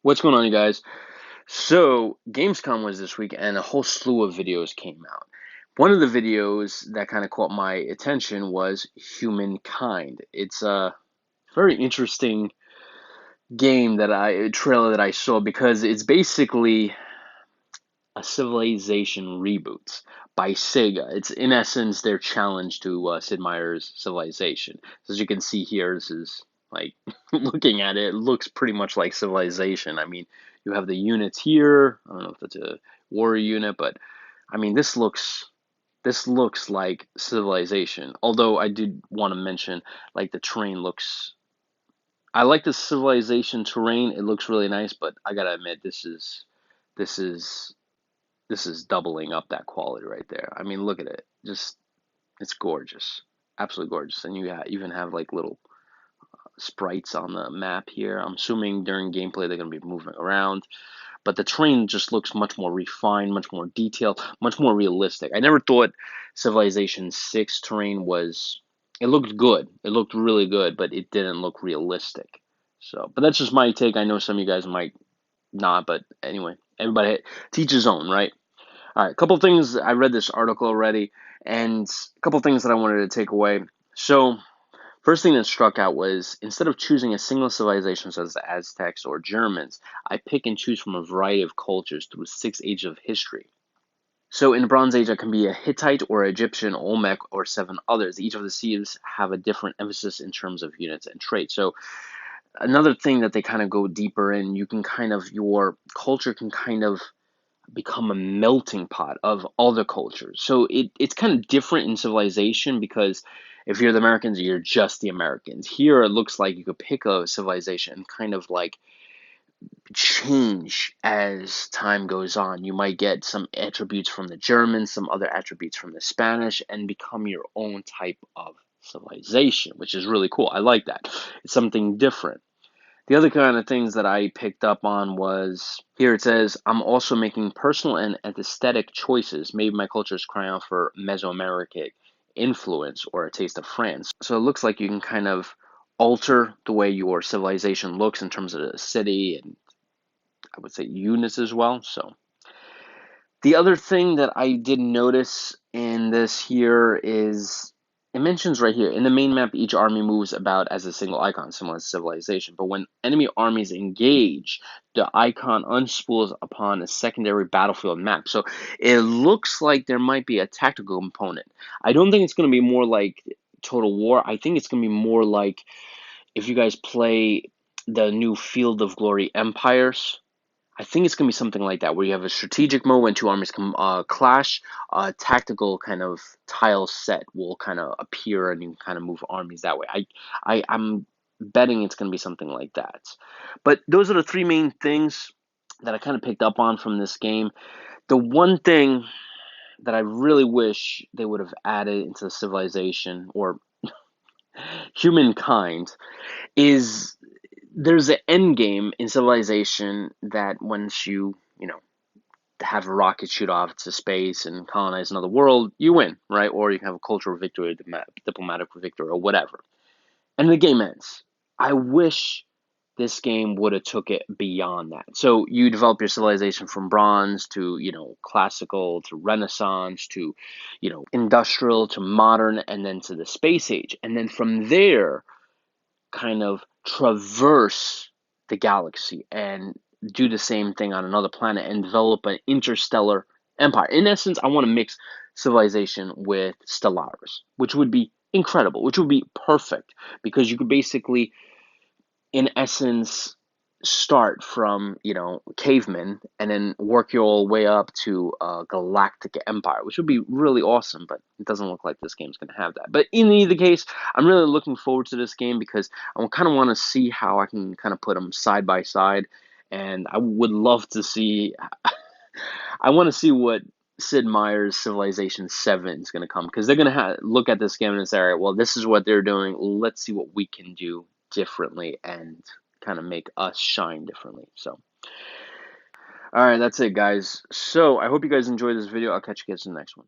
What's going on, you guys? So, Gamescom was this week, and a whole slew of videos came out. One of the videos that kind of caught my attention was Humankind. It's a very interesting trailer that I saw because it's basically a Civilization reboot by Sega. It's in essence their challenge to Sid Meier's Civilization. As you can see here, this is like looking at it, it looks pretty much like Civilization. I mean, you have the units here. I don't know if that's a warrior unit, but I mean this looks like Civilization. Although I did want to mention like the terrain looks. I like the Civilization terrain. It looks really nice, but I gotta admit this is this is doubling up that quality right there. I mean, look at it. Just it's gorgeous. Absolutely gorgeous. And even have like little sprites on the map here. I'm assuming during gameplay they're going to be moving around, but the terrain just looks much more refined, much more detailed, much more realistic. I never thought Civilization 6 terrain was it looked good. It looked really good, but it didn't look realistic. So, but that's just my take. I know some of you guys might not, but anyway, everybody teach his own, right? All right, a couple things. I read this article already, and a couple things that I wanted to take away. So, first thing that struck out was instead of choosing a single civilization such as the Aztecs or Germans, I pick and choose from a variety of cultures through 6 ages of history. So, in the Bronze Age, I can be a Hittite or Egyptian, Olmec, or seven others. Each of the seeds have a different emphasis in terms of units and traits. So, another thing that they kind of go deeper in, you can kind of, your culture can kind of become a melting pot of other cultures. So it's kind of different in Civilization because if you're the Americans, you're just the Americans. Here it looks like you could pick a civilization and kind of like change as time goes on. You might get some attributes from the Germans, some other attributes from the Spanish, and become your own type of civilization, which is really cool. I like that. It's something different. The other kind of things that I picked up on was here it says, I'm also making personal and aesthetic choices. Maybe my culture is crying out for Mesoamerican influence or a taste of France. So it looks like you can kind of alter the way your civilization looks in terms of the city and I would say units as well. So the other thing that I did notice in this here is it mentions right here in the main map, each army moves about as a single icon, similar to Civilization. But when enemy armies engage, the icon unspools upon a secondary battlefield map. So it looks like there might be a tactical component. I don't think it's going to be more like Total War. I think it's going to be more like if you guys play the new Field of Glory Empires. I think it's going to be something like that, where you have a strategic mode when two armies can clash. A tactical kind of tile set will kind of appear, and you can kind of move armies that way. I'm betting it's going to be something like that. But those are the three main things that I kind of picked up on from this game. The one thing that I really wish they would have added into Civilization or Humankind is there's an end game in Civilization that once you have a rocket shoot off to space and colonize another world, you win, right? Or you can have a cultural victory, diplomatic victory, or whatever. And the game ends. I wish this game would have took it beyond that. So you develop your civilization from bronze to, classical to renaissance to, industrial to modern and then to the space age. And then from there, kind of traverse the galaxy and do the same thing on another planet and develop an interstellar empire. In essence, I want to mix Civilization with Stellaris, which would be incredible, which would be perfect because you could basically, in essence, start from cavemen and then work your way up to a galactic empire, which would be really awesome. But it doesn't look like this game's going to have that. But in either case, I'm really looking forward to this game because I kind of want to see how I can kind of put them side by side, and I would love to see. I want to see what Sid Meier's Civilization 7 is going to come because they're going to look at this game and say, all right, well, this is what they're doing. Let's see what we can do differently and kind of make us shine differently. So, all right, that's it, guys. So, I hope you guys enjoyed this video. I'll catch you guys in the next one.